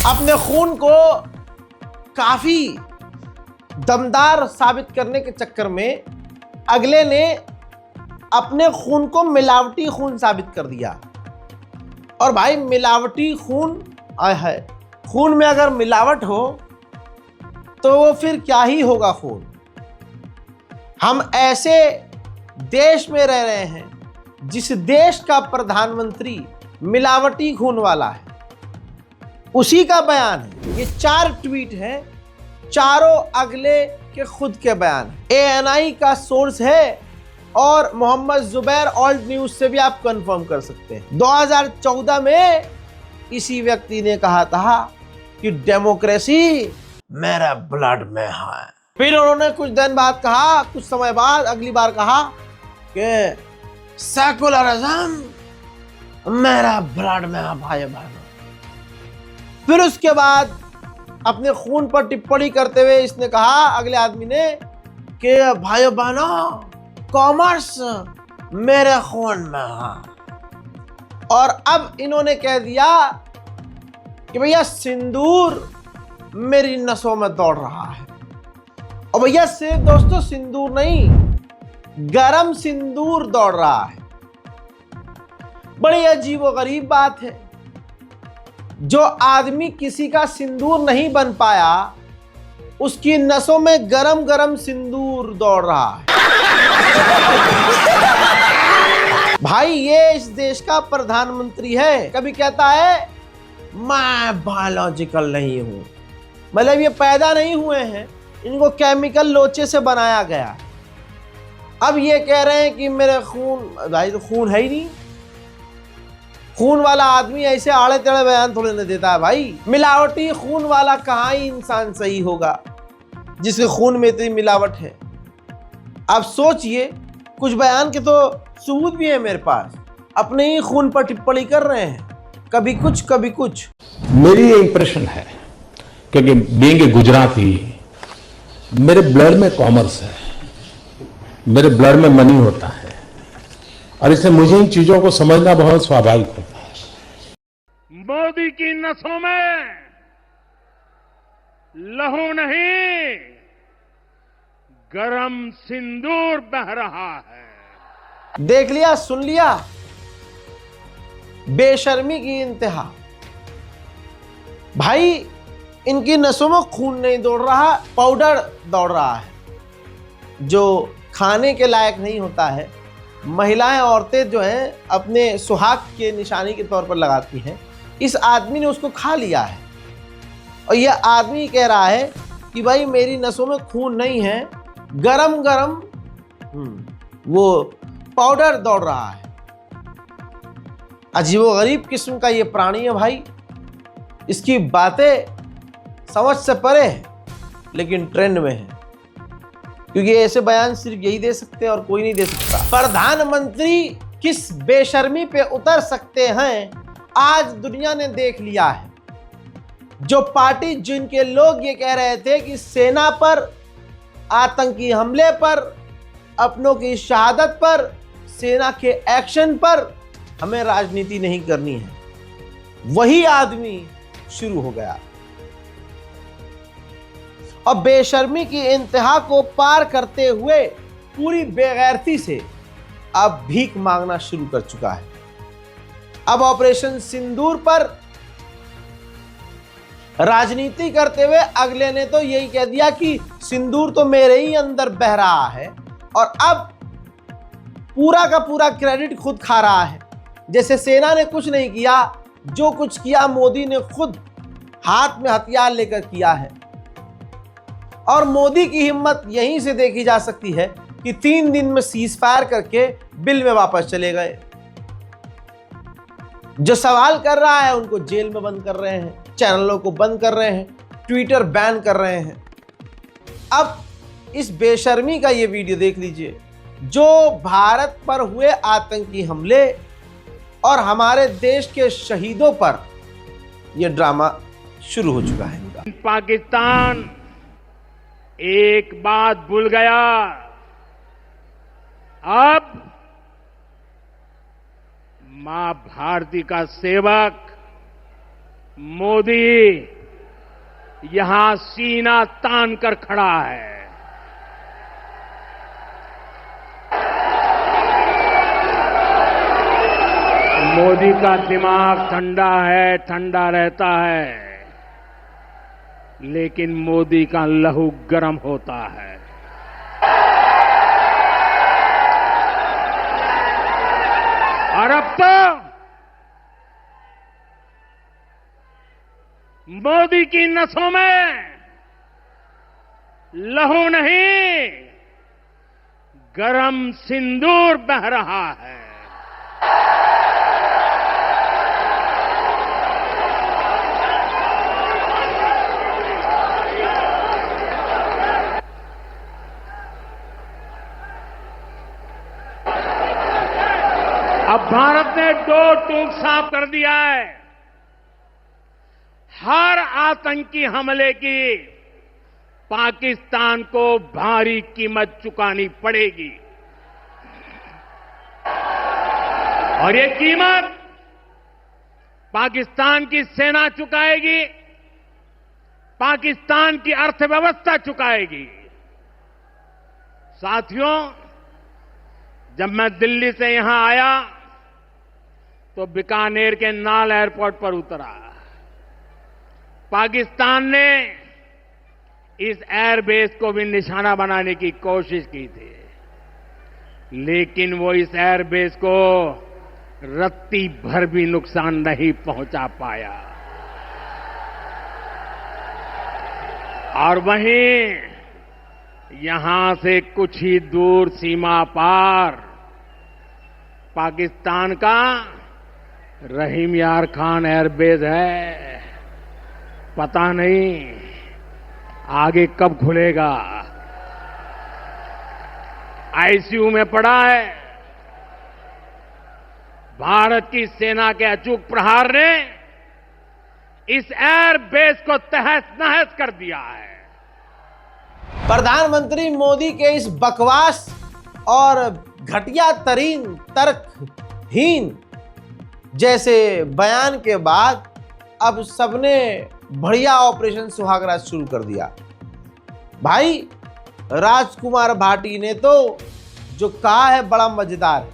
अपने खून को काफी दमदार साबित करने के चक्कर में अगले ने अपने खून को मिलावटी खून साबित कर दिया। और भाई मिलावटी खून है, खून में अगर मिलावट हो तो वो फिर क्या ही होगा खून। हम ऐसे देश में रह रहे हैं जिस देश का प्रधानमंत्री मिलावटी खून वाला है, उसी का बयान है। ये 4 ट्वीट हैं, चारों अगले के खुद के बयान है। ANI का सोर्स है और मोहम्मद जुबैर ओल्ड न्यूज से भी आप कंफर्म कर सकते हैं। 2014 में इसी व्यक्ति ने कहा था कि डेमोक्रेसी मेरा ब्लड में है। फिर उन्होंने कुछ दिन बाद कहा, कुछ समय बाद अगली बार कहा कि सेकुलरिज्म मेरा ब्लड में है भाई बहनों। फिर उसके बाद अपने खून पर टिप्पणी करते हुए इसने कहा, अगले आदमी ने, कि भाई बहनों कॉमर्स मेरे खून में है। और अब इन्होंने कह दिया कि भैया सिंदूर मेरी नसों में दौड़ रहा है। और भैया सिर्फ दोस्तों सिंदूर नहीं, गरम सिंदूर दौड़ रहा है। बड़ी अजीबोगरीब बात है, जो आदमी किसी का सिंदूर नहीं बन पाया उसकी नसों में गरम गरम सिंदूर दौड़ रहा है। भाई ये इस देश का प्रधानमंत्री है, कभी कहता है मैं बायोलॉजिकल नहीं हूं, मतलब ये पैदा नहीं हुए हैं, इनको केमिकल लोचे से बनाया गया। अब ये कह रहे हैं कि मेरे खून, भाई तो खून है ही नहीं। खून वाला आदमी ऐसे आड़े टेढ़े बयान थोड़े न देता है भाई। मिलावटी खून वाला कहाँ ही इंसान सही होगा जिसके खून में इतनी मिलावट है। आप सोचिए, कुछ बयान के तो सबूत भी है मेरे पास, अपने ही खून पर टिप्पणी कर रहे हैं, कभी कुछ कभी कुछ। मेरी ये इंप्रेशन है, क्योंकि बीइंग ए गुजराती, मेरे ब्लड में कॉमर्स है, मेरे ब्लड में मनी होता है, और इससे मुझे इन चीजों को समझना बहुत स्वाभाविक होता है। मोदी की नसों में लहू नहीं, गरम सिंदूर बह रहा है। देख लिया, सुन लिया, बेशर्मी की इंतहा। भाई इनकी नसों में खून नहीं दौड़ रहा, पाउडर दौड़ रहा है जो खाने के लायक नहीं होता है। महिलाएं, औरतें जो हैं अपने सुहाग के निशानी के तौर पर लगाती हैं। इस आदमी ने उसको खा लिया है और यह आदमी कह रहा है कि भाई मेरी नसों में खून नहीं है, गरम गरम वो पाउडर दौड़ रहा है। अजीबोगरीब किस्म का ये प्राणी है भाई। इसकी बातें समझ से परे है, लेकिन ट्रेंड में है, क्योंकि ऐसे बयान सिर्फ यही दे सकते हैं और कोई नहीं दे सकता। प्रधानमंत्री किस बेशर्मी पे उतर सकते हैं आज दुनिया ने देख लिया है। जो पार्टी, जिनके लोग ये कह रहे थे कि सेना पर, आतंकी हमले पर, अपनों की शहादत पर, सेना के एक्शन पर हमें राजनीति नहीं करनी है, वही आदमी शुरू हो गया और बेशर्मी की इंतहा को पार करते हुए पूरी बेगैरती से अब भीख मांगना शुरू कर चुका है। अब ऑपरेशन सिंदूर पर राजनीति करते हुए अगले ने तो यही कह दिया कि सिंदूर तो मेरे ही अंदर बह रहा है, और अब पूरा का पूरा क्रेडिट खुद खा रहा है। जैसे सेना ने कुछ नहीं किया, जो कुछ किया मोदी ने खुद हाथ में हथियार लेकर किया है। और मोदी की हिम्मत यहीं से देखी जा सकती है कि 3 दिन में सीज फायर करके बिल में वापस चले गए। जो सवाल कर रहा है उनको जेल में बंद कर रहे हैं, चैनलों को बंद कर रहे हैं, ट्विटर बैन कर रहे हैं। अब इस बेशर्मी का ये वीडियो देख लीजिए, जो भारत पर हुए आतंकी हमले और हमारे देश के शहीदों पर यह ड्रामा शुरू हो चुका है इनका। पाकिस्तान एक बात भूल गया, अब मां भारती का सेवक मोदी यहां सीना तान कर खड़ा है। मोदी का दिमाग ठंडा है, ठंडा रहता है, लेकिन मोदी का लहू गर्म होता है। और अब तो मोदी की नसों में लहू नहीं, गरम सिंदूर बह रहा है। अब भारत ने दो टूक साफ कर दिया है। हर आतंकी हमले की पाकिस्तान को भारी कीमत चुकानी पड़ेगी और ये कीमत पाकिस्तान की सेना चुकाएगी, पाकिस्तान की अर्थव्यवस्था चुकाएगी। साथियों, जब मैं दिल्ली से यहां आया तो बीकानेर के नाल एयरपोर्ट पर उतरा। पाकिस्तान ने इस एयरबेस को भी निशाना बनाने की कोशिश की थी, लेकिन वो इस एयरबेस को रत्ती भर भी नुकसान नहीं पहुंचा पाया। और वहीं यहां से कुछ ही दूर सीमा पार पाकिस्तान का रहीम यार खान एयरबेस है। पता नहीं आगे कब खुलेगा। आईसीयू में पड़ा है। भारत की सेना के अचूक प्रहार ने इस एयरबेस को तहस नहस कर दिया है। प्रधानमंत्री मोदी के इस बकवास और घटिया तरीन तर्कहीन जैसे बयान के बाद अब सबने बढ़िया ऑपरेशन सुहागराज शुरू कर दिया। भाई राजकुमार भाटी ने तो जो कहा है बड़ा मजेदार है।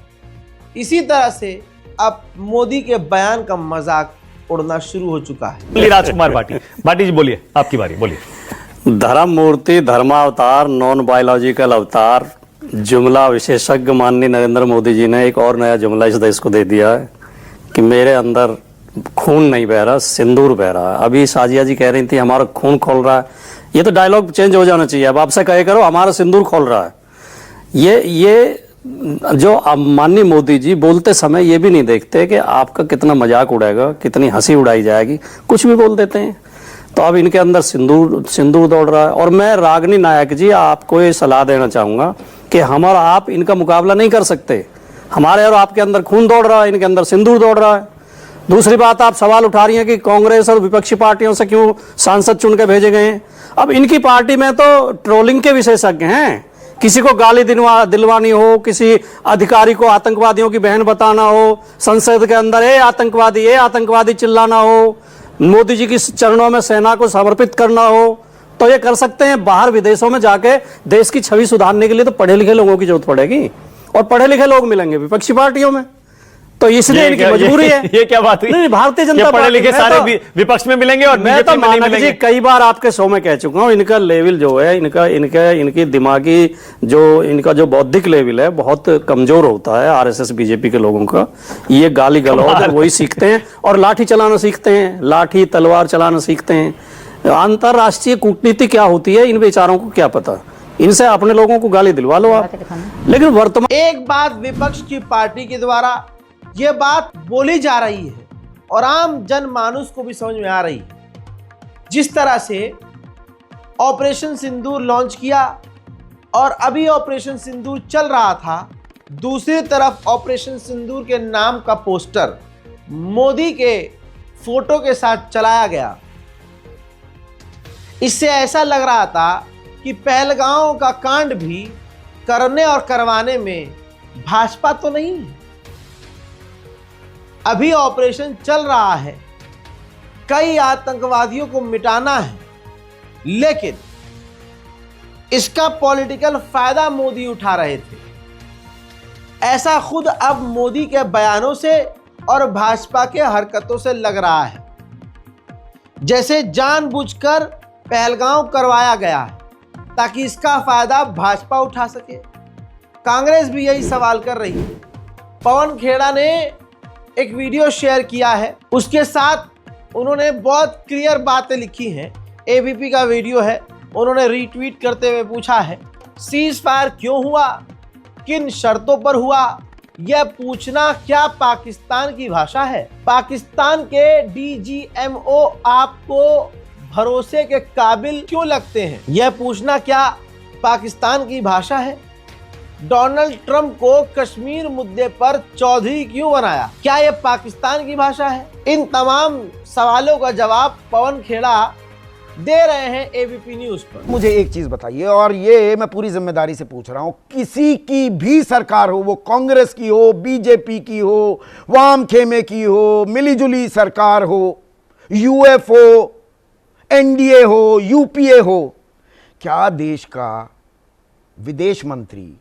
इसी तरह से अब मोदी के बयान का मजाक उड़ना शुरू हो चुका है। राजकुमार भाटी जी बोलिए, आपकी बारी, बोलिए। धर्म मूर्ति, धर्मावतार, नॉन बायोलॉजिकल अवतार, जुमला विशेषज्ञ माननीय नरेंद्र मोदी जी ने एक और नया जुमला इस देश को दे दिया है कि मेरे अंदर खून नहीं बह रहा, सिंदूर बह रहा है। अभी साजिया जी कह रही थी हमारा खून खोल रहा है। ये तो डायलॉग चेंज हो जाना चाहिए। अब आपसे कहे करो हमारा सिंदूर खोल रहा है। ये जो माननीय मोदी जी बोलते समय ये भी नहीं देखते कि आपका कितना मजाक उड़ाएगा, कितनी हंसी उड़ाई जाएगी, कुछ भी बोल देते हैं। तो अब इनके अंदर सिंदूर दौड़ रहा है। और मैं रागनी नायक जी आपको ये सलाह देना चाहूंगा कि हम और आप इनका मुकाबला नहीं कर सकते। हमारे और आपके अंदर खून दौड़ रहा है, इनके अंदर सिंदूर दौड़ रहा है। दूसरी बात, आप सवाल उठा रही हैं कि कांग्रेस और विपक्षी पार्टियों से क्यों सांसद चुन के भेजे गए हैं। अब इनकी पार्टी में तो ट्रोलिंग के विशेषज्ञ हैं। किसी को गाली दिलवानी हो, किसी अधिकारी को आतंकवादियों की बहन बताना हो, संसद के अंदर ए आतंकवादी चिल्लाना हो, मोदी जी की चरणों में सेना को समर्पित करना हो, तो ये कर सकते हैं। बाहर विदेशों में जाके देश की छवि सुधारने के लिए तो पढ़े लिखे लोगों की जरूरत पड़ेगी, और पढ़े लिखे लोग मिलेंगे विपक्षी पार्टियों में। तो इसलिए इनकी मजबूरी है। ये क्या बात हुई? नहीं, भारतीय जनता पढ़े लिखे सारे विपक्ष में मिलेंगे और मैं तो नहीं मिलेंगे। कई बार आपके शो में कह चुका हूं, इनका लेवल जो है, इनकी दिमागी इनका जो बौद्धिक लेवल है बहुत कमजोर होता है। आरएसएस बीजेपी के लोगों का ये गाली गलौज वही सीखते हैं और लाठी चलाना सीखते हैं, लाठी तलवार चलाना सीखते हैं। अंतरराष्ट्रीय कूटनीति क्या होती है इन बेचारों को क्या पता। इनसे अपने लोगों को गाली दिलवा लो आप। लेकिन वर्तमान एक बात विपक्ष की पार्टी के द्वारा ये बात बोली जा रही है और आम जनमानुस को भी समझ में आ रही है। जिस तरह से ऑपरेशन सिंदूर लॉन्च किया और अभी ऑपरेशन सिंदूर चल रहा था, दूसरी तरफ ऑपरेशन सिंदूर के नाम का पोस्टर मोदी के फोटो के साथ चलाया गया। इससे ऐसा लग रहा था कि पहलगांव का कांड भी करने और करवाने में भाजपा तो नहीं है। अभी ऑपरेशन चल रहा है, कई आतंकवादियों को मिटाना है, लेकिन इसका पॉलिटिकल फायदा मोदी उठा रहे थे। ऐसा खुद अब मोदी के बयानों से और भाजपा के हरकतों से लग रहा है, जैसे जानबूझकर पहलगांव करवाया गया है ताकि इसका फायदा भाजपा उठा सके। कांग्रेस भी यही सवाल कर रही है। पवन खेड़ा ने एक वीडियो शेयर किया है, उसके साथ उन्होंने बहुत क्लियर बातें लिखी हैं। एबीपी का वीडियो है, उन्होंने रीट्वीट करते हुए पूछा है, सीज फायर क्यों हुआ, किन शर्तों पर हुआ, यह पूछना क्या पाकिस्तान की भाषा है? पाकिस्तान के डीजीएमओ आपको भरोसे के काबिल क्यों लगते हैं? यह पूछना क्या पाकिस्तान की भाषा है? डोनाल्ड ट्रंप को कश्मीर मुद्दे पर चौधरी क्यों बनाया? क्या यह पाकिस्तान की भाषा है? इन तमाम सवालों का जवाब पवन खेड़ा दे रहे हैं एबीपी न्यूज पर। मुझे एक चीज बताइए, और ये मैं पूरी जिम्मेदारी से पूछ रहा हूं, किसी की भी सरकार हो, वो कांग्रेस की हो, बीजेपी की हो, वाम खेमे की हो, मिलीजुली सरकार हो, यूएफओ, एनडीए हो, यूपीए हो, क्या देश का विदेश मंत्री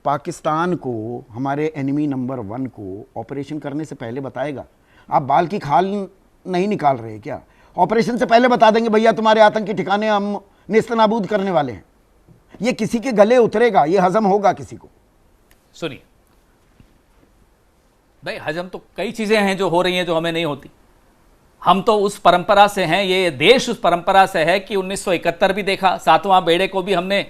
पाकिस्तान को, हमारे एनिमी नंबर 1 को ऑपरेशन करने से पहले बताएगा? आप बाल की खाल नहीं निकाल रहे क्या? ऑपरेशन से पहले बता देंगे भैया तुम्हारे आतंकी ठिकाने हम नेस्तनाबूद करने वाले हैं। ये किसी के गले उतरेगा, ये हजम होगा किसी को? सुनिए भाई, हजम तो कई चीजें हैं जो हो रही हैं जो हमें नहीं होती। हम तो उस परंपरा से हैं, ये देश उस परंपरा से है कि 1971 भी देखा, 7वां बेड़े को भी हमने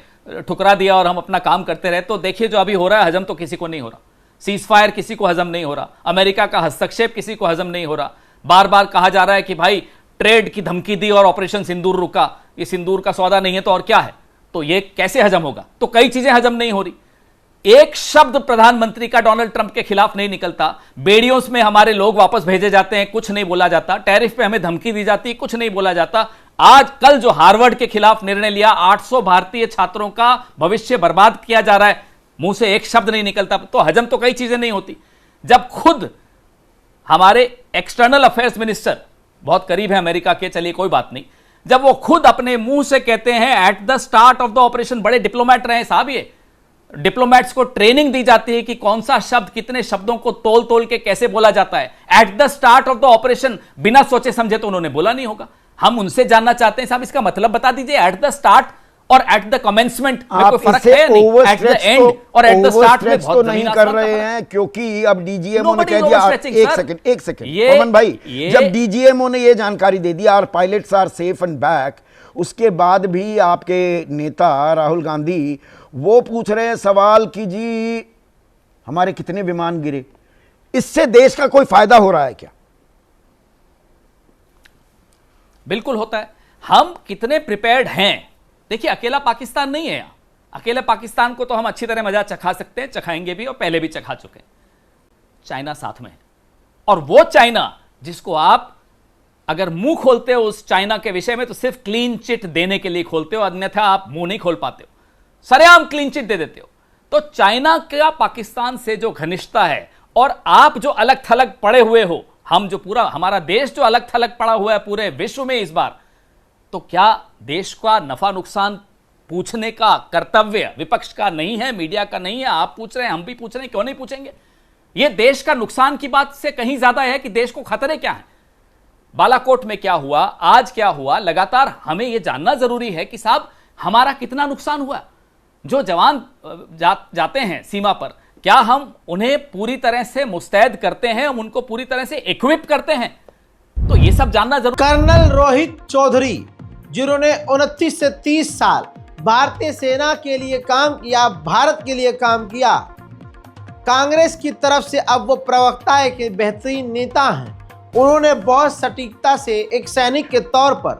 ठुकरा दिया और हम अपना काम करते रहे। तो देखिए जो अभी हो रहा है, हजम तो किसी को नहीं हो रहा। सीज फायर किसी को हजम नहीं हो रहा, अमेरिका का हस्तक्षेप किसी को हजम नहीं हो रहा। बार बार कहा जा रहा है कि भाई ट्रेड की धमकी दी और ऑपरेशन सिंदूर रुका, ये सिंदूर का सौदा नहीं है तो और क्या है? तो ये कैसे हजम होगा? तो कई चीजें हजम नहीं हो रही। एक शब्द प्रधानमंत्री का डोनाल्ड ट्रंप के खिलाफ नहीं निकलता। बेड़ियों में हमारे लोग वापस भेजे जाते हैं, कुछ नहीं बोला जाता। टैरिफ पे हमें धमकी दी जाती है, कुछ नहीं बोला जाता। आज कल जो हार्वर्ड के खिलाफ निर्णय लिया, 800 भारतीय छात्रों का भविष्य बर्बाद किया जा रहा है, मुंह से एक शब्द नहीं निकलता। तो हजम तो कई चीजें नहीं होती। जब खुद हमारे एक्सटर्नल अफेयर्स मिनिस्टर बहुत करीब है अमेरिका के, चलिए कोई बात नहीं, जब वो खुद अपने मुंह से कहते हैं at the start of the operation, बड़े डिप्लोमेट रहे साहब, ये डिप्लोमेट्स को ट्रेनिंग दी जाती है कि कौन सा शब्द कितने शब्दों को तोल तोल के कैसे बोला जाता है। At the start of the operation बिना सोचे समझे तो उन्होंने बोला नहीं होगा। हम उनसे जानना चाहते हैं साहब, इसका मतलब बता दीजिए। एट द स्टार्ट और एट द कमेंसमेंट में कोई फर्क है नहीं? एट द एंड और एट द स्टार्ट में बहुत नहीं कर रहे हैं, क्योंकि अब डीजीएमओ ने कह दिया। एक सेकंड पवन भाई, जब डीजीएमओ ने ये जानकारी दे दी our pilots are safe and back, उसके बाद भी आपके नेता राहुल गांधी वो पूछ रहे हैं सवाल कि जी हमारे कितने विमान गिरे। इससे देश का कोई फायदा हो रहा है क्या? बिल्कुल होता है। हम कितने प्रिपेयर्ड हैं? देखिए, अकेला पाकिस्तान नहीं है यहां। अकेले पाकिस्तान को तो हम अच्छी तरह मजा चखा सकते हैं, चखाएंगे भी और पहले भी चखा चुके हैं। चाइना साथ में है, और वो चाइना जिसको आप अगर मुंह खोलते हो उस चाइना के विषय में तो सिर्फ क्लीन चिट देने के लिए खोलते हो, अन्यथा आप मुंह नहीं खोल पाते हो, सरेआम क्लीन चिट दे देते हो। तो चाइना का पाकिस्तान से जो घनिष्ठता है, और आप जो अलग थलग पड़े हुए हो, हम जो पूरा हमारा देश जो अलग थलग पड़ा हुआ है पूरे विश्व में इस बार, तो क्या देश का नफा नुकसान पूछने का कर्तव्य विपक्ष का नहीं है, मीडिया का नहीं है? आप पूछ रहे हैं, हम भी पूछ रहे हैं, क्यों नहीं पूछेंगे? यह देश का नुकसान की बात से कहीं ज्यादा है कि देश को खतरे क्या है। बालाकोट में क्या हुआ, आज क्या हुआ, लगातार हमें यह जानना जरूरी है कि साहब हमारा कितना नुकसान हुआ। जो जवान जाते हैं सीमा पर, क्या हम उन्हें पूरी तरह से मुस्तैद करते हैं, हम उनको पूरी तरह से इक्विप करते हैं? तो ये सब जानना जरूरी। कर्नल रोहित चौधरी, जिन्होंने 29 से 30 साल भारतीय सेना के लिए काम किया, भारत के लिए काम किया, कांग्रेस की तरफ से अब वो प्रवक्ता एक बेहतरीन नेता हैं। उन्होंने बहुत सटीकता से एक सैनिक के तौर पर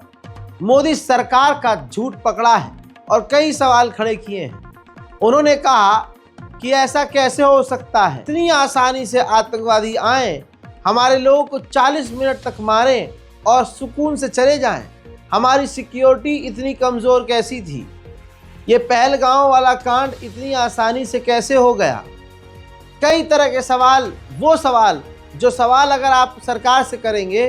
मोदी सरकार का झूठ पकड़ा है और कई सवाल खड़े किए हैं। उन्होंने कहा कि ऐसा कैसे हो सकता है, इतनी आसानी से आतंकवादी आए, हमारे लोगों को 40 मिनट तक मारें और सुकून से चले जाएं। हमारी सिक्योरिटी इतनी कमज़ोर कैसी थी? ये पहलगांव वाला कांड इतनी आसानी से कैसे हो गया? कई तरह के सवाल, वो सवाल जो सवाल अगर आप सरकार से करेंगे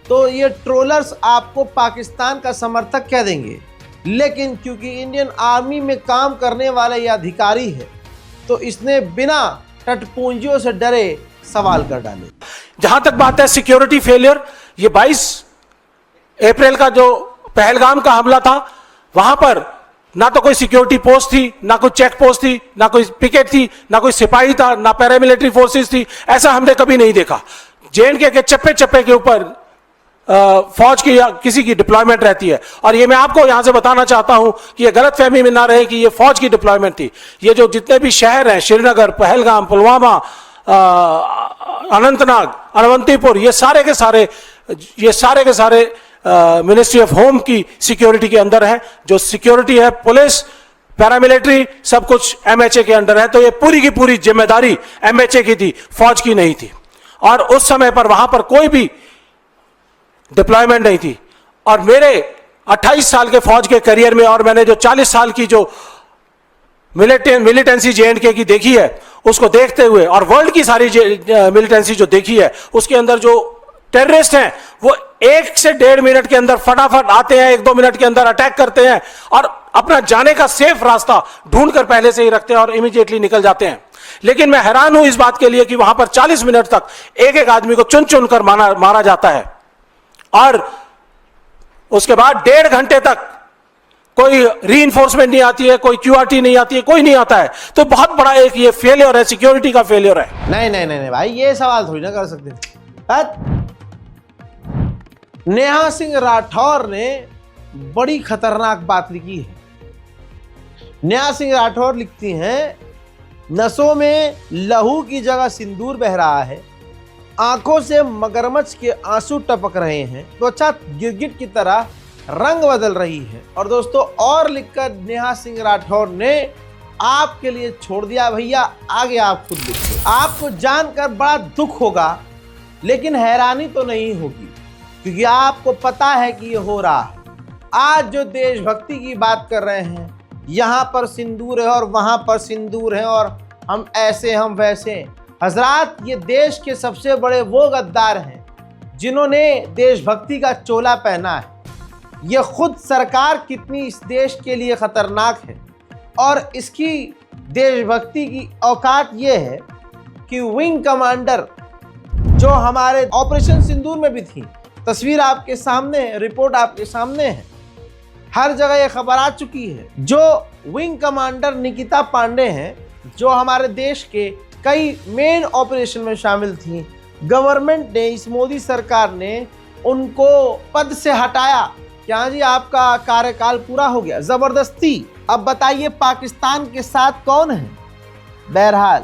तो ये ट्रोलर्स आपको पाकिस्तान का समर्थक कह देंगे, लेकिन क्योंकि इंडियन आर्मी में काम करने वाला ये अधिकारी है तो इसने बिना टटपूंजियों से डरे सवाल कर डाले। जहां तक बात है सिक्योरिटी फेलियर, ये 22 अप्रैल का जो पहलगाम का हमला था, वहां पर ना तो कोई सिक्योरिटी पोस्ट थी, ना कोई चेक पोस्ट थी, ना कोई पिकेट थी, ना कोई सिपाही था, ना पैरामिलिट्री फोर्सेस थी। ऐसा हमने कभी नहीं देखा। जेएनके के चप्पे चप्पे के ऊपर फौज की या किसी की डिप्लॉयमेंट रहती है। और ये मैं आपको यहां से बताना चाहता हूं कि ये गलत फहमी में ना रहे कि ये फौज की डिप्लॉयमेंट थी। ये जो जितने भी शहर हैं, श्रीनगर, पहलगाम, पुलवामा, अनंतनाग, अनवंतीपुर, ये सारे के सारे मिनिस्ट्री ऑफ होम की सिक्योरिटी के अंदर है। जो सिक्योरिटी है, पुलिस, पैरामिलिट्री, सब कुछ एमएचए के अंडर है। तो ये पूरी की पूरी जिम्मेदारी एमएचए की थी, फौज की नहीं थी। और उस समय पर वहां पर कोई भी डिप्लॉयमेंट नहीं थी। और मेरे 28 साल के फौज के करियर में, और मैंने जो 40 साल की जो मिलिटेंसी जेएनके की देखी है, उसको देखते हुए, और वर्ल्ड की सारी मिलिटेंसी जो देखी है, उसके अंदर जो टेररिस्ट हैं वो 1 से 1.5 मिनट के अंदर फटाफट आते हैं, 1-2 मिनट के अंदर अटैक करते हैं और अपना जाने का सेफ रास्ता ढूंढकर पहले से ही रखते हैं और इमीडिएटली निकल जाते हैं। लेकिन मैं हैरान हूं इस बात के लिए कि वहां पर 40 मिनट तक एक आदमी को चुन चुन कर मारा जाता है, और उसके बाद 1.5 घंटे तक कोई रीइंफोर्समेंट नहीं आती है, कोई क्यूआरटी नहीं आती है, कोई नहीं आता है। तो बहुत बड़ा एक ये फेलियर है, सिक्योरिटी का फेलियर है। नहीं भाई, ये सवाल थोड़ी ना कर सकते। नेहा सिंह राठौर ने बड़ी खतरनाक बात लिखी है। नेहा सिंह राठौर लिखती हैं, नसों में लहू की जगह सिंदूर बह रहा है, आंखों से मगरमच्छ के आंसू टपक रहे हैं, त्वचा गिरगिट की तरह रंग बदल रही है। और दोस्तों, और लिखकर नेहा सिंह राठौर ने आपके लिए छोड़ दिया। भैया आगे आप खुद लिखिए। आपको जानकर बड़ा दुख होगा, लेकिन हैरानी तो नहीं होगी, क्योंकि आपको पता है कि ये हो रहा है। आज जो देशभक्ति की बात कर रहे हैं, यहाँ पर सिंदूर है और वहाँ पर सिंदूर है और हम ऐसे हम वैसे। हजरात, ये देश के सबसे बड़े वो गद्दार हैं जिन्होंने देशभक्ति का चोला पहना है। ये खुद सरकार कितनी इस देश के लिए खतरनाक है, और इसकी देशभक्ति की औकात ये है कि विंग कमांडर जो हमारे ऑपरेशन सिंदूर में भी थी, तस्वीर आपके सामने है, रिपोर्ट आपके सामने है, हर जगह ये खबर आ चुकी है। जो विंग कमांडर निकिता पांडे हैं, जो हमारे देश के कई मेन ऑपरेशन में शामिल थी, गवर्नमेंट ने, इस मोदी सरकार ने उनको पद से हटाया। क्या जी, आपका कार्यकाल पूरा हो गया जबरदस्ती। अब बताइए पाकिस्तान के साथ कौन है? बहरहाल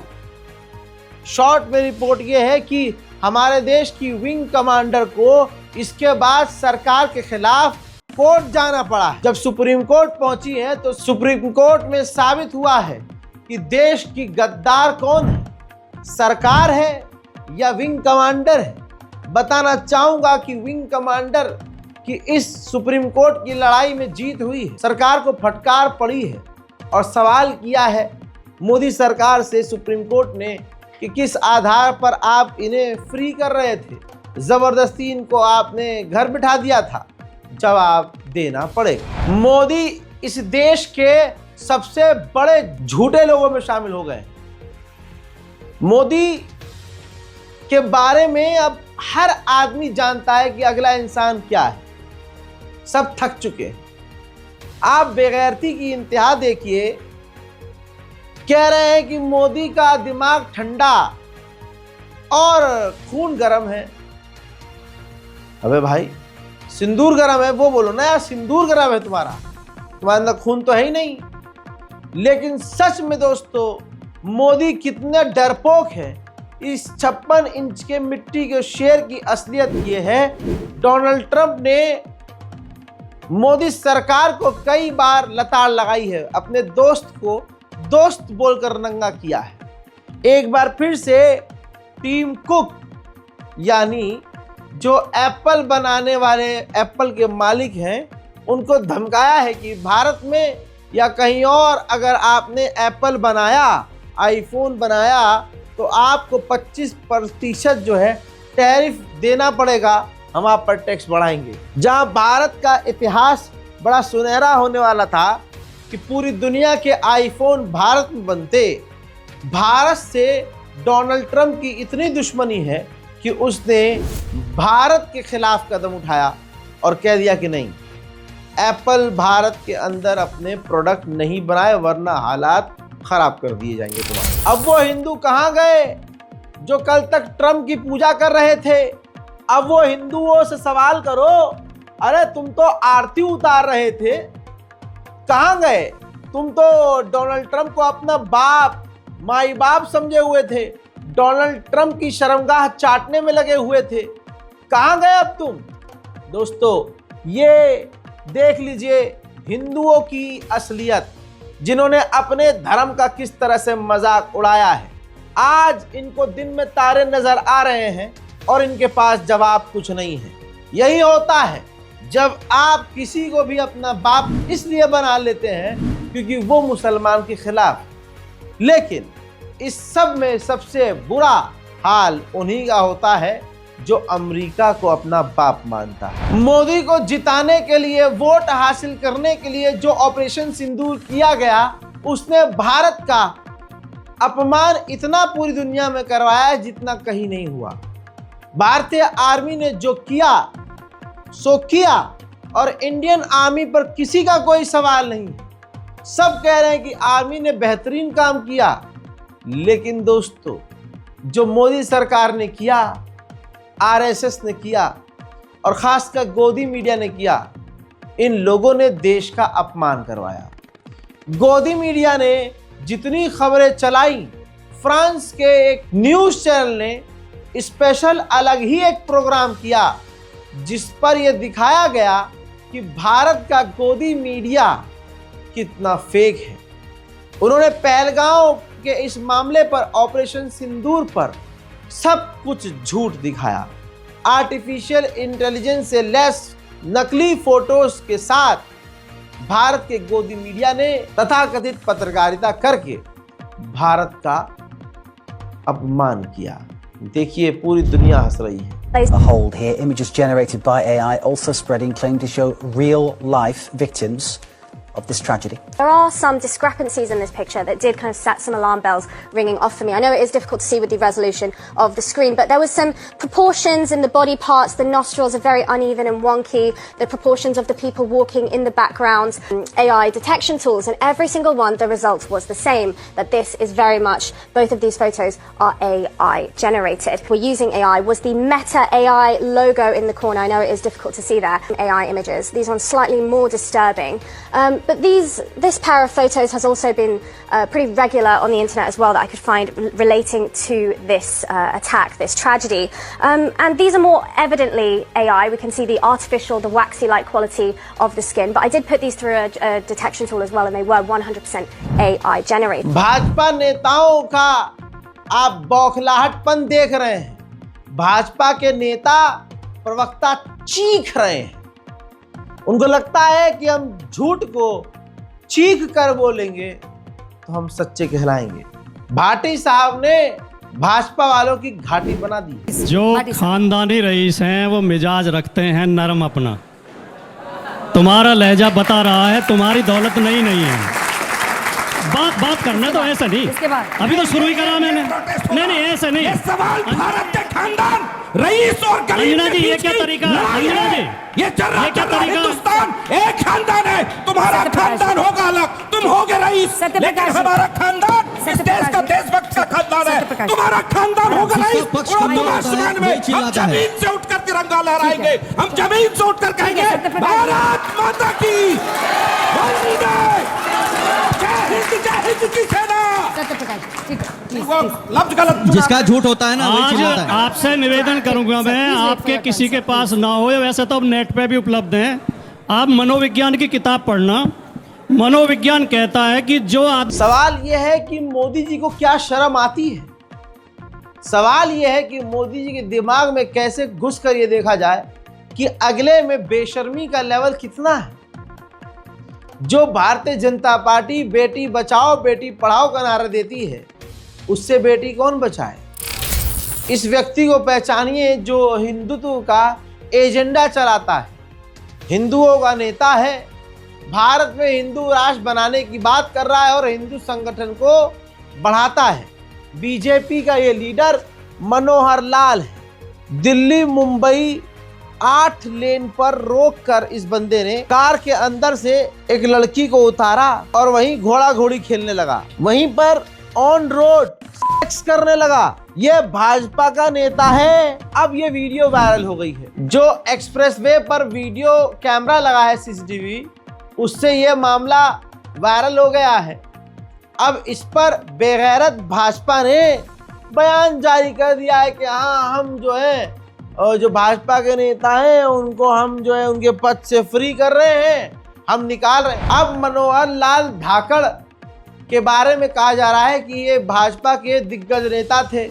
शॉर्ट में रिपोर्ट यह है कि हमारे देश की विंग कमांडर को इसके बाद सरकार के खिलाफ कोर्ट जाना पड़ा है। जब सुप्रीम कोर्ट पहुंची है तो सुप्रीम कोर्ट में साबित हुआ है कि देश की गद्दार कौन है, सरकार है या विंग कमांडर है। बताना चाहूंगा कि विंग कमांडर की इस सुप्रीम कोर्ट की लड़ाई में जीत हुई है। सरकार को फटकार पड़ी है और सवाल किया है मोदी सरकार से सुप्रीम कोर्ट ने कि किस आधार पर आप इन्हें फ्री कर रहे थे, जबरदस्ती इनको आपने घर बिठा दिया था। जवाब देना पड़ेगा। मोदी इस देश के सबसे बड़े झूठे लोगों में शामिल हो गए। मोदी के बारे में अब हर आदमी जानता है कि अगला इंसान क्या है। सब थक चुके हैं। आप बेगैरती की इंतहा देखिए। कह रहे हैं कि मोदी का दिमाग ठंडा और खून गर्म है। अबे भाई, सिंदूर गर्म है वो बोलो ना यार, सिंदूर गर्म है तुम्हारे अंदर खून तो है ही नहीं। लेकिन सच में दोस्तों, मोदी कितने डरपोक है। इस 56 इंच के मिट्टी के शेर की असलियत ये है, डोनाल्ड ट्रंप ने मोदी सरकार को कई बार लताड़ लगाई है, अपने दोस्त को दोस्त बोलकर नंगा किया है। एक बार फिर से टीम कुक यानी जो एप्पल बनाने वाले एप्पल के मालिक हैं, उनको धमकाया है कि भारत में या कहीं और अगर आपने एप्पल बनाया, आईफोन बनाया, तो आपको 25% जो है टैरिफ देना पड़ेगा हम आप पर टैक्स बढ़ाएंगे। जहां भारत का इतिहास बड़ा सुनहरा होने वाला था कि पूरी दुनिया के आईफोन भारत में बनते, भारत से डोनाल्ड ट्रंप की इतनी दुश्मनी है कि उसने भारत के खिलाफ कदम उठाया और कह दिया कि नहीं, एप्पल भारत के अंदर अपने प्रोडक्ट नहीं बनाए वरना हालात खराब कर दिए जाएंगे तुम्हारे। अब वो हिंदू कहां गए जो कल तक ट्रंप की पूजा कर रहे थे? अब वो हिंदुओं से सवाल करो, अरे तुम तो आरती उतार रहे थे, कहां गए? तुम तो डोनाल्ड ट्रंप को अपना बाप, माई बाप समझे हुए थे, डोनाल्ड ट्रंप की शर्मगाह चाटने में लगे हुए थे, कहां गए अब तुम? दोस्तों, ये देख लीजिए हिंदुओं की असलियत, जिन्होंने अपने धर्म का किस तरह से मजाक उड़ाया है। आज इनको दिन में तारे नजर आ रहे हैं और इनके पास जवाब कुछ नहीं है। यही होता है जब आप किसी को भी अपना बाप इसलिए बना लेते हैं क्योंकि वो मुसलमान के खिलाफ। लेकिन इस सब में सबसे बुरा हाल उन्हीं का होता है जो अमेरिका को अपना बाप मानता है। मोदी को जिताने के लिए, वोट हासिल करने के लिए जो ऑपरेशन सिंदूर किया गया, उसने भारत का अपमान इतना पूरी दुनिया में करवाया है जितना कहीं नहीं हुआ। भारतीय आर्मी ने जो किया सो किया और इंडियन आर्मी पर किसी का कोई सवाल नहीं। सब कह रहे हैं कि आर्मी ने बेहतरीन काम किया, लेकिन दोस्तों, जो मोदी सरकार ने किया, आरएसएस ने किया और खासकर गोदी मीडिया ने किया, इन लोगों ने देश का अपमान करवाया। गोदी मीडिया ने जितनी खबरें चलाई, फ्रांस के एक न्यूज़ चैनल ने स्पेशल अलग ही एक प्रोग्राम किया जिस पर यह दिखाया गया कि भारत का गोदी मीडिया कितना फेक है। उन्होंने पहलगांव के इस मामले पर, ऑपरेशन सिंदूर पर सब कुछ झूठ दिखाया। आर्टिफिशियल इंटेलिजेंस से लैस नकली फोटोज के साथ भारत के गोदी मीडिया ने तथाकथित पत्रकारिता करके भारत का अपमान किया। देखिए, पूरी दुनिया हंस रही है। A hold here, images generated by AI also spreading, claim to show real life victims of this tragedy. There are some discrepancies in this picture that did kind of set some alarm bells ringing off for me. I know it is difficult to see with the resolution of the screen, but there was some proportions in the body parts. The nostrils are very uneven and wonky. The proportions of the people walking in the background. AI detection tools, and every single one, the result was the same. That this is very much, both of these photos are AI generated. We're using AI. Was the Meta AI logo in the corner? I know it is difficult to see there. AI images. These ones slightly more disturbing. But this pair of photos has also been pretty regular on the internet as well that I could find relating to this attack, this tragedy. And these are more evidently AI. We can see the artificial, the waxy-like quality of the skin. But I did put these through a detection tool as well, and they were 100% AI generated. Bhajpa नेताओं का आप बौखलाहटपन देख रहे हैं। भाजपा के नेता, प्रवक्ता चीख रहे हैं। उनको लगता है कि हम झूठ को चीख कर बोलेंगे तो हम सच्चे कहलाएंगे। भाटी साहब ने भाजपा वालों की घाटी बना दी। जो खानदानी रईस हैं वो मिजाज रखते हैं नरम अपना। तुम्हारा लहजा बता रहा है तुम्हारी दौलत नहीं है। बात करना तो ऐसा नहीं, अभी तो शुरू ही करा मैंने। नहीं ऐसा नहीं। ये सवाल भारत के खानदान, रईस और गरीब अंजना जी, ये क्या तरीका है? अंजना जी, ये चल रहा हिंदुस्तान एक खानदान है। तुम्हारा खानदान होगा अलग, तुम होगे रईस, लेकिन हमारा खानदान इस देश का देशभक्त का खानदान है। तुम्हारा खानदान होगा रईस और तुम आसमान में, हम जमीन से उठकर तिरंगा लहराएंगे, हम जमीन से उठकर कहेंगे भारत माता की जिसका झूठ होता है ना वही चिल्लाता है। आपसे निवेदन करूंगा मैं, आपके किसी के पास ना हो, वैसे तो अब नेट पे भी उपलब्ध है, आप मनोविज्ञान की किताब पढ़ना। मनोविज्ञान कहता है कि जो सवाल यह है कि मोदी जी को क्या शर्म आती है। सवाल यह है कि मोदी जी के दिमाग में कैसे घुस कर यह देखा जाए कि अगले में बेशर्मी का लेवल कितना है। जो भारतीय जनता पार्टी बेटी बचाओ बेटी पढ़ाओ का नारा देती है, उससे बेटी कौन बचाए। इस व्यक्ति को पहचानिए जो हिंदुत्व का एजेंडा चलाता है, हिंदुओं का नेता है, भारत में हिंदू राष्ट्र बनाने की बात कर रहा है और हिंदू संगठन को बढ़ाता है। बीजेपी का ये लीडर मनोहर लाल है। दिल्ली मुंबई 8 लेन पर रोककर इस बंदे ने कार के अंदर से एक लड़की को उतारा और वहीं घोड़ा घोड़ी खेलने लगा, वहीं पर ऑन रोड सेक्स करने लगा। ये भाजपा का नेता है। अब ये वीडियो वायरल हो गई है। जो एक्सप्रेसवे पर वीडियो कैमरा लगा है सीसीटीवी, उससे ये मामला वायरल हो गया है। अब इस पर बेगैरत भाजपा ने बयान जारी कर दिया है कि हाँ, हम जो है और जो भाजपा के नेता हैं उनको हम जो है उनके पद से फ्री कर रहे हैं, हम निकाल रहे हैं। अब मनोहर लाल धाकड़ के बारे में कहा जा रहा है कि ये भाजपा के दिग्गज नेता थे।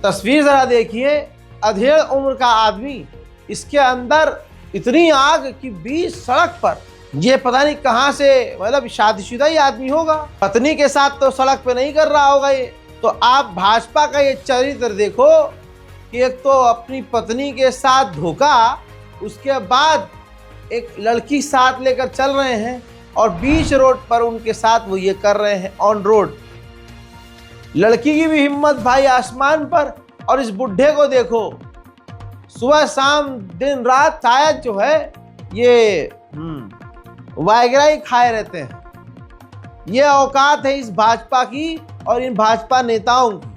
तस्वीर जरा देखिए, अधेड़ उम्र का आदमी, इसके अंदर इतनी आग कि बीच सड़क पर, ये पता नहीं कहाँ से, मतलब शादीशुदा ही आदमी होगा, पत्नी के साथ तो सड़क पे नहीं कर रहा होगा ये। तो आप भाजपा का ये चरित्र देखो कि एक तो अपनी पत्नी के साथ धोखा, उसके बाद एक लड़की साथ लेकर चल रहे हैं और बीच रोड पर उनके साथ वो ये कर रहे हैं ऑन रोड। लड़की की भी हिम्मत भाई आसमान पर, और इस बुढ़े को देखो सुबह शाम दिन रात शायद जो है ये वायग्रा ही खाए रहते हैं। ये औकात है इस भाजपा की और इन भाजपा नेताओं की।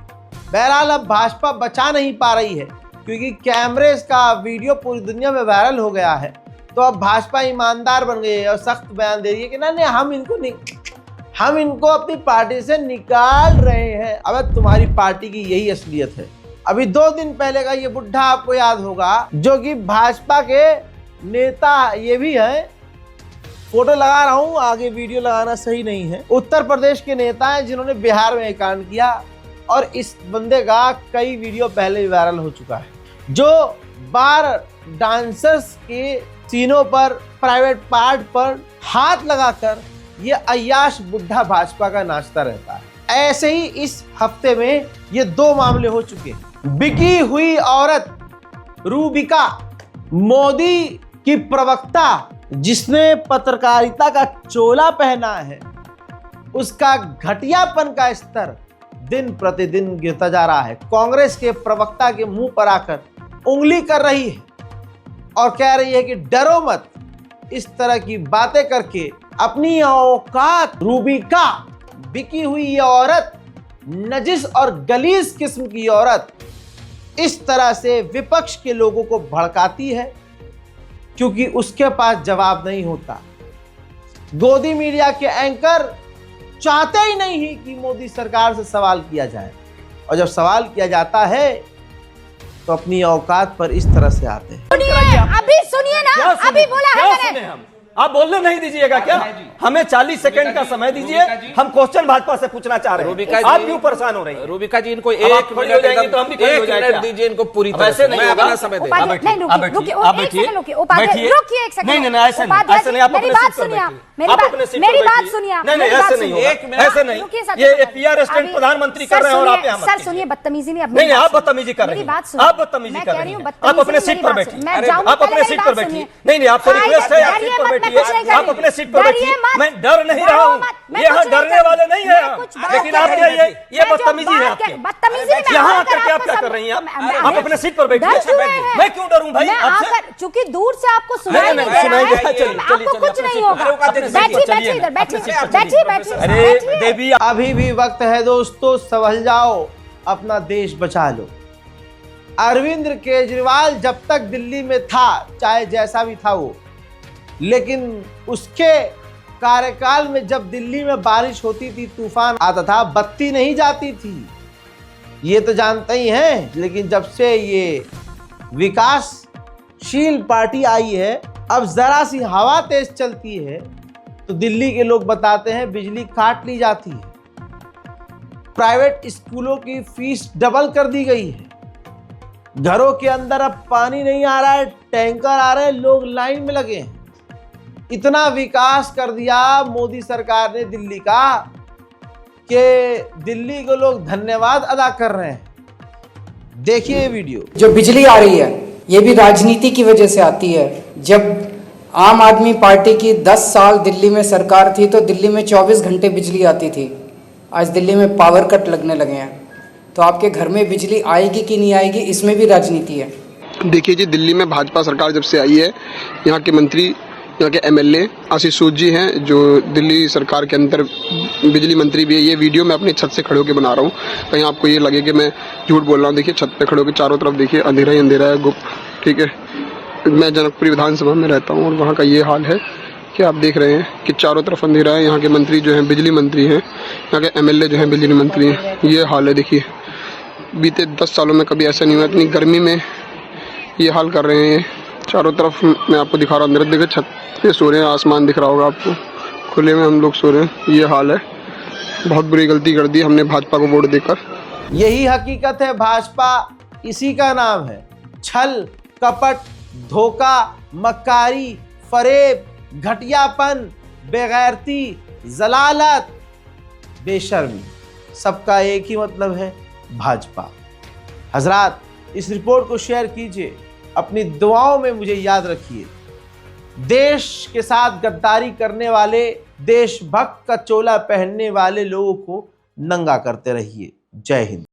बहरहाल अब भाजपा बचा नहीं पा रही है क्योंकि कैमरे का वीडियो पूरी दुनिया में वायरल हो गया है। तो अब भाजपा ईमानदार बन गई है और सख्त बयान दे रही है कि नहीं, हम इनको अपनी पार्टी से निकाल रहे हैं। अब तुम्हारी पार्टी की यही असलियत है। अभी 2 दिन पहले का ये बुढ़ा आपको याद होगा, जो कि भाजपा के नेता ये भी है। फोटो लगा रहा हूं, आगे वीडियो लगाना सही नहीं है। उत्तर प्रदेश के नेता हैं जिन्होंने बिहार में कांड किया और इस बंदे का कई वीडियो पहले भी वायरल हो चुका है। जो बार डांसर्स के सीनों पर, प्राइवेट पार्ट पर हाथ लगाकर ये अय्याश बुढ़ा भाजपा का नाचता रहता है। ऐसे ही इस हफ्ते में ये 2 मामले हो चुके हैं। बिकी हुई औरत रूबिका, मोदी की प्रवक्ता जिसने पत्रकारिता का चोला पहना है, उसका घटियापन का स्तर दिन प्रतिदिन गिरता जा रहा है। कांग्रेस के प्रवक्ता के मुंह पर आकर उंगली कर रही है और कह रही है कि डरो मत, इस तरह की बातें करके अपनी औकात। रूबिका, बिकी हुई ये औरत, नजिस और गलीज किस्म की औरत, इस तरह से विपक्ष के लोगों को भड़काती है क्योंकि उसके पास जवाब नहीं होता। गोदी मीडिया के एंकर चाहते ही नहीं है कि मोदी सरकार से सवाल किया जाए, और जब सवाल किया जाता है तो अपनी औकात पर इस तरह से आते हैं। अभी सुनिए ना, अभी बोला है मैंने। आप बोलने नहीं दीजिएगा क्या? हमें 40 सेकंड का समय दीजिए, हम क्वेश्चन भाजपा से पूछना चाह रहे हैं। आप क्यों परेशान हो रही हैं? रूबिका जी, इनको 1 मिनट तो हम भी खड़े हो जाएंगे। दीजिए इनको पूरी तरह वैसे नहीं होगा। समय दे। आप बैठिए, नहीं, ऐसे नहीं, आप अपने सीट पर बैठिए। मेरी बात सुनिए। नहीं, ऐसे नहीं होगा, ऐसे नहीं। ये पीआर स्टैंड प्रधानमंत्री कर रहे हैं और आप यहाँ सर सुनिए, बदतमीजी नहीं। नहीं, आप बदतमीजी कर रही हैं। आप बदतमीजी कर रही हैं। आप अपने सीट पर बैठिए। आप अपने सीट पर बैठिए। नहीं, आपसे रिक्वेस्ट है, आप सीट पर बैठिए। आप अपने सीट पर बैठिए। मैं डर नहीं रहा हूँ, यहाँ डरने वाले नहीं है, लेकिन आप ये बदतमीजी है आपकी। यहाँ आकर के आप क्या कर रही हैं? आप अपने सीट पर बैठिए। मैं क्यों डरूं भाई आपसे? चूंकि दूर से आपको सुनाई नहीं दे रहा है, आपको कुछ नहीं होगा। बैठिए इधर, बैठिए। अरे देवी, अभी भी वक्त है दोस्तों, संभल जाओ, अपना देश बचा लो। अरविंद केजरीवाल जब तक दिल्ली में था, चाहे जैसा भी था वो, लेकिन उसके कार्यकाल में जब दिल्ली में बारिश होती थी, तूफान आता था, बत्ती नहीं जाती थी, ये तो जानते ही हैं। लेकिन जब से ये विकासशील पार्टी आई है, अब जरा सी हवा तेज चलती है तो दिल्ली के लोग बताते हैं बिजली काट ली जाती है। प्राइवेट स्कूलों की फीस डबल कर दी गई है। घरों के अंदर अब पानी नहीं आ रहा है, टैंकर आ रहे हैं, लोग लाइन में लगे हैं। इतना विकास कर दिया मोदी सरकार ने दिल्ली का कि दिल्ली को लोग धन्यवाद अदा कर रहे हैं। देखिए वीडियो। जो बिजली आ रही है ये भी राजनीति की वजह से आती है। जब आम आदमी पार्टी की 10 साल दिल्ली में सरकार थी तो दिल्ली में 24 घंटे बिजली आती थी। आज दिल्ली में पावर कट लगने लगे हैं, तो आपके घर में बिजली आएगी कि नहीं आएगी, इसमें भी राजनीति है। देखिए जी, दिल्ली में भाजपा सरकार जब से आई है, यहाँ के मंत्री, यहाँ के एमएलए आशीष सूद जी हैं जो दिल्ली सरकार के अंदर बिजली मंत्री भी है। ये वीडियो मैं अपनी छत से खड़े होकर बना रहा हूँ, कहीं आपको ये लगे कि मैं झूठ बोल रहा हूँ। देखिए छत पे खड़े होकर चारों तरफ देखिए अंधेरा ही अंधेरा है, गुप्त, ठीक है। मैं जनकपुरी विधानसभा में रहता हूँ और वहाँ का ये हाल है कि आप देख रहे हैं कि चारों तरफ अंधेरा है। यहाँ के मंत्री जो हैं बिजली मंत्री हैं, यहाँ के एमएलए जो हैं बिजली मंत्री हैं, ये हाल है। देखिए बीते 10 सालों में कभी ऐसा नहीं हुआ, इतनी गर्मी में ये हाल कर रहे हैं। चारों तरफ मैं आपको दिखा रहा हूँ, मेरे देखिए छत पे सो रहे हैं, आसमान दिख रहा होगा आपको, खुले में हम लोग सो रहे हैं। ये हाल है, बहुत बुरी गलती कर दी हमने भाजपा को वोट देकर। यही हकीकत है, भाजपा इसी का नाम है। छल, कपट, धोखा, मक्कारी, फरेब, घटियापन, बेगैरती, जलालत, बेशर्मी, सबका एक ही मतलब है, भाजपा। हजरात, इस रिपोर्ट को शेयर कीजिए, अपनी दुआओं में मुझे याद रखिए। देश के साथ गद्दारी करने वाले, देशभक्त का चोला पहनने वाले लोगों को नंगा करते रहिए। जय हिंद।